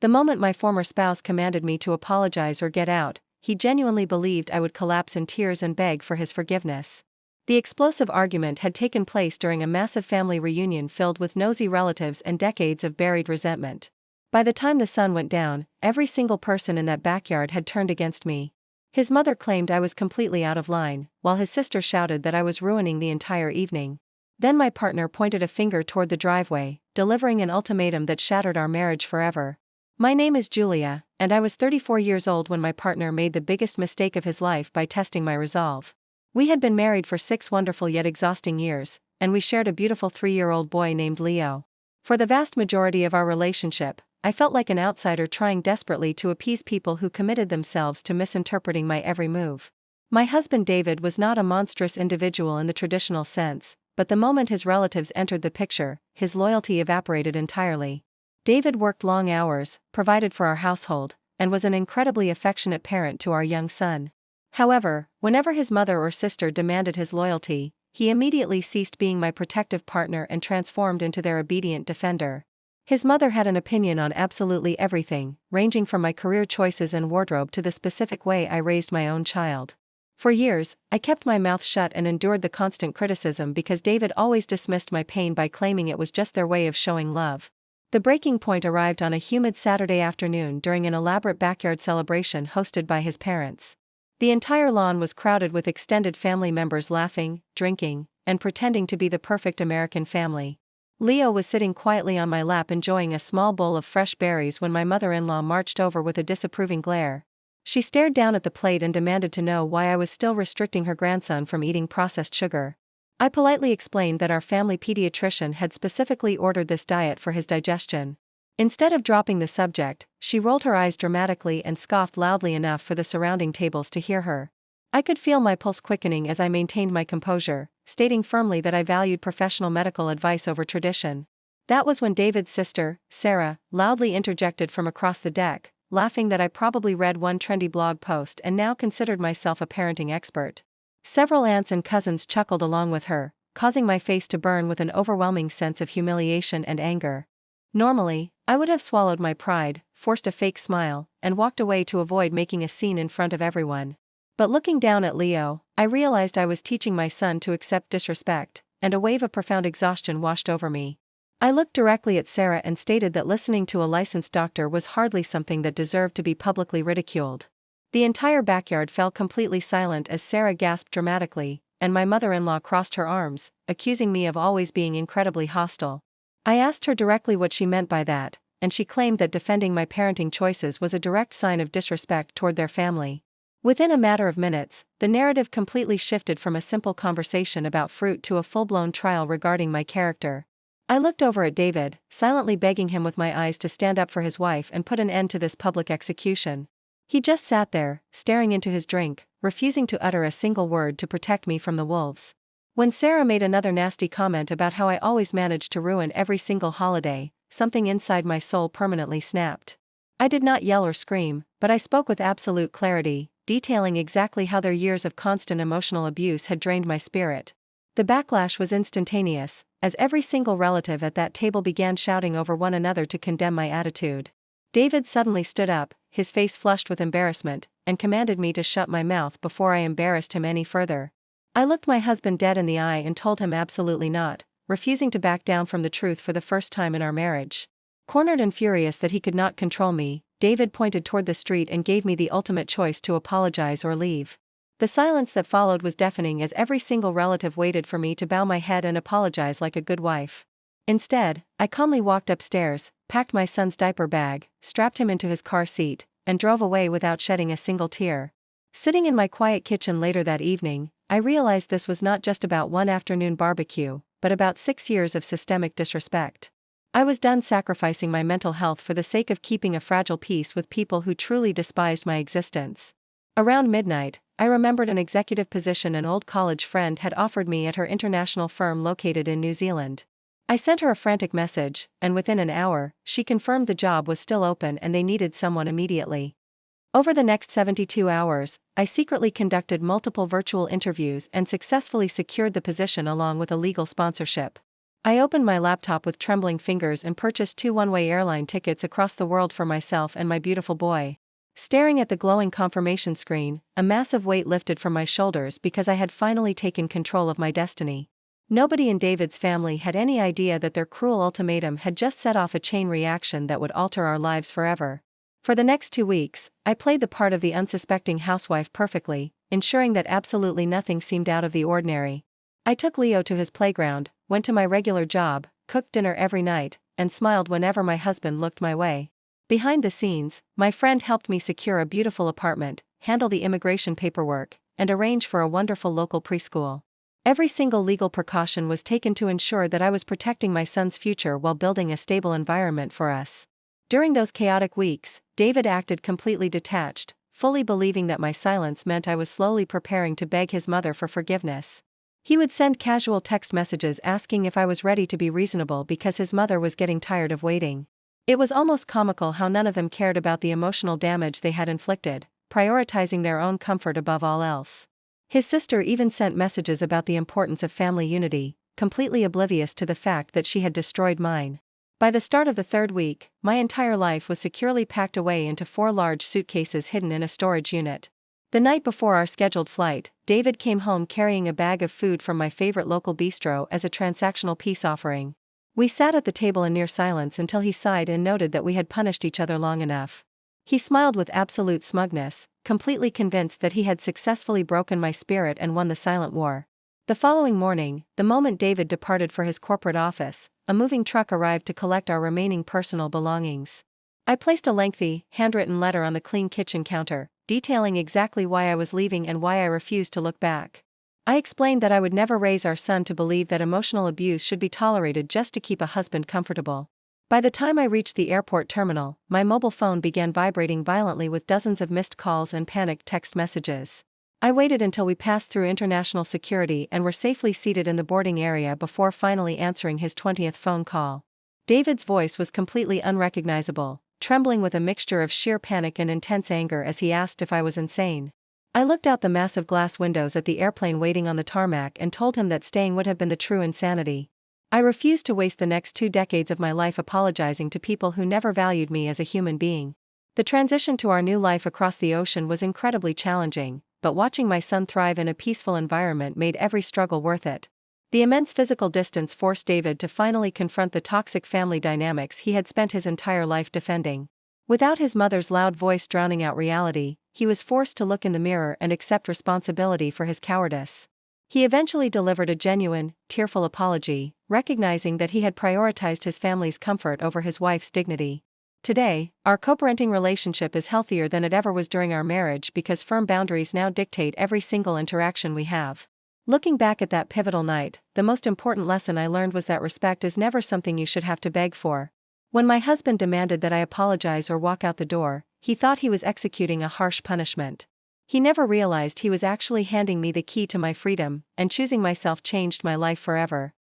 The moment my former spouse commanded me to apologize or get out, he genuinely believed I would collapse in tears and beg for his forgiveness. The explosive argument had taken place during a massive family reunion filled with nosy relatives and decades of buried resentment. By the time the sun went down, every single person in that backyard had turned against me. His mother claimed I was completely out of line, while his sister shouted that I was ruining the entire evening. Then my partner pointed a finger toward the driveway, delivering an ultimatum that shattered our marriage forever. My name is Julia, and I was 34 years old when my partner made the biggest mistake of his life by testing my resolve. We had been married for 6 wonderful yet exhausting years, and we shared a beautiful 3-year-old boy named Leo. For the vast majority of our relationship, I felt like an outsider trying desperately to appease people who committed themselves to misinterpreting my every move. My husband David was not a monstrous individual in the traditional sense, but the moment his relatives entered the picture, his loyalty evaporated entirely. David worked long hours, provided for our household, and was an incredibly affectionate parent to our young son. However, whenever his mother or sister demanded his loyalty, he immediately ceased being my protective partner and transformed into their obedient defender. His mother had an opinion on absolutely everything, ranging from my career choices and wardrobe to the specific way I raised my own child. For years, I kept my mouth shut and endured the constant criticism because David always dismissed my pain by claiming it was just their way of showing love. The breaking point arrived on a humid Saturday afternoon during an elaborate backyard celebration hosted by his parents. The entire lawn was crowded with extended family members laughing, drinking, and pretending to be the perfect American family. Leo was sitting quietly on my lap enjoying a small bowl of fresh berries when my mother-in-law marched over with a disapproving glare. She stared down at the plate and demanded to know why I was still restricting her grandson from eating processed sugar. I politely explained that our family pediatrician had specifically ordered this diet for his digestion. Instead of dropping the subject, she rolled her eyes dramatically and scoffed loudly enough for the surrounding tables to hear her. I could feel my pulse quickening as I maintained my composure, stating firmly that I valued professional medical advice over tradition. That was when David's sister, Sarah, loudly interjected from across the deck, laughing that I probably read one trendy blog post and now considered myself a parenting expert. Several aunts and cousins chuckled along with her, causing my face to burn with an overwhelming sense of humiliation and anger. Normally, I would have swallowed my pride, forced a fake smile, and walked away to avoid making a scene in front of everyone. But looking down at Leo, I realized I was teaching my son to accept disrespect, and a wave of profound exhaustion washed over me. I looked directly at Sarah and stated that listening to a licensed doctor was hardly something that deserved to be publicly ridiculed. The entire backyard fell completely silent as Sarah gasped dramatically, and my mother-in-law crossed her arms, accusing me of always being incredibly hostile. I asked her directly what she meant by that, and she claimed that defending my parenting choices was a direct sign of disrespect toward their family. Within a matter of minutes, the narrative completely shifted from a simple conversation about fruit to a full-blown trial regarding my character. I looked over at David, silently begging him with my eyes to stand up for his wife and put an end to this public execution. He just sat there, staring into his drink, refusing to utter a single word to protect me from the wolves. When Sarah made another nasty comment about how I always managed to ruin every single holiday, something inside my soul permanently snapped. I did not yell or scream, but I spoke with absolute clarity, detailing exactly how their years of constant emotional abuse had drained my spirit. The backlash was instantaneous, as every single relative at that table began shouting over one another to condemn my attitude. David suddenly stood up, his face flushed with embarrassment, and commanded me to shut my mouth before I embarrassed him any further. I looked my husband dead in the eye and told him absolutely not, refusing to back down from the truth for the first time in our marriage. Cornered and furious that he could not control me, David pointed toward the street and gave me the ultimate choice to apologize or leave. The silence that followed was deafening as every single relative waited for me to bow my head and apologize like a good wife. Instead, I calmly walked upstairs, packed my son's diaper bag, strapped him into his car seat, and drove away without shedding a single tear. Sitting in my quiet kitchen later that evening, I realized this was not just about one afternoon barbecue, but about 6 years of systemic disrespect. I was done sacrificing my mental health for the sake of keeping a fragile peace with people who truly despised my existence. Around midnight, I remembered an executive position an old college friend had offered me at her international firm located in New Zealand. I sent her a frantic message, and within an hour, she confirmed the job was still open and they needed someone immediately. Over the next 72 hours, I secretly conducted multiple virtual interviews and successfully secured the position along with a legal sponsorship. I opened my laptop with trembling fingers and purchased 2 one-way airline tickets across the world for myself and my beautiful boy. Staring at the glowing confirmation screen, a massive weight lifted from my shoulders because I had finally taken control of my destiny. Nobody in David's family had any idea that their cruel ultimatum had just set off a chain reaction that would alter our lives forever. For the next 2 weeks, I played the part of the unsuspecting housewife perfectly, ensuring that absolutely nothing seemed out of the ordinary. I took Leo to his playground, went to my regular job, cooked dinner every night, and smiled whenever my husband looked my way. Behind the scenes, my friend helped me secure a beautiful apartment, handle the immigration paperwork, and arrange for a wonderful local preschool. Every single legal precaution was taken to ensure that I was protecting my son's future while building a stable environment for us. During those chaotic weeks, David acted completely detached, fully believing that my silence meant I was slowly preparing to beg his mother for forgiveness. He would send casual text messages asking if I was ready to be reasonable because his mother was getting tired of waiting. It was almost comical how none of them cared about the emotional damage they had inflicted, prioritizing their own comfort above all else. His sister even sent messages about the importance of family unity, completely oblivious to the fact that she had destroyed mine. By the start of the 3rd week, my entire life was securely packed away into 4 large suitcases hidden in a storage unit. The night before our scheduled flight, David came home carrying a bag of food from my favorite local bistro as a transactional peace offering. We sat at the table in near silence until he sighed and noted that we had punished each other long enough. He smiled with absolute smugness, completely convinced that he had successfully broken my spirit and won the silent war. The following morning, the moment David departed for his corporate office, a moving truck arrived to collect our remaining personal belongings. I placed a lengthy, handwritten letter on the clean kitchen counter, detailing exactly why I was leaving and why I refused to look back. I explained that I would never raise our son to believe that emotional abuse should be tolerated just to keep a husband comfortable. By the time I reached the airport terminal, my mobile phone began vibrating violently with dozens of missed calls and panicked text messages. I waited until we passed through international security and were safely seated in the boarding area before finally answering his 20th phone call. David's voice was completely unrecognizable, trembling with a mixture of sheer panic and intense anger as he asked if I was insane. I looked out the massive glass windows at the airplane waiting on the tarmac and told him that staying would have been the true insanity. I refused to waste the next 2 decades of my life apologizing to people who never valued me as a human being. The transition to our new life across the ocean was incredibly challenging, but watching my son thrive in a peaceful environment made every struggle worth it. The immense physical distance forced David to finally confront the toxic family dynamics he had spent his entire life defending. Without his mother's loud voice drowning out reality, he was forced to look in the mirror and accept responsibility for his cowardice. He eventually delivered a genuine, tearful apology, recognizing that he had prioritized his family's comfort over his wife's dignity. Today, our co-parenting relationship is healthier than it ever was during our marriage because firm boundaries now dictate every single interaction we have. Looking back at that pivotal night, the most important lesson I learned was that respect is never something you should have to beg for. When my husband demanded that I apologize or walk out the door, he thought he was executing a harsh punishment. He never realized he was actually handing me the key to my freedom, and choosing myself changed my life forever.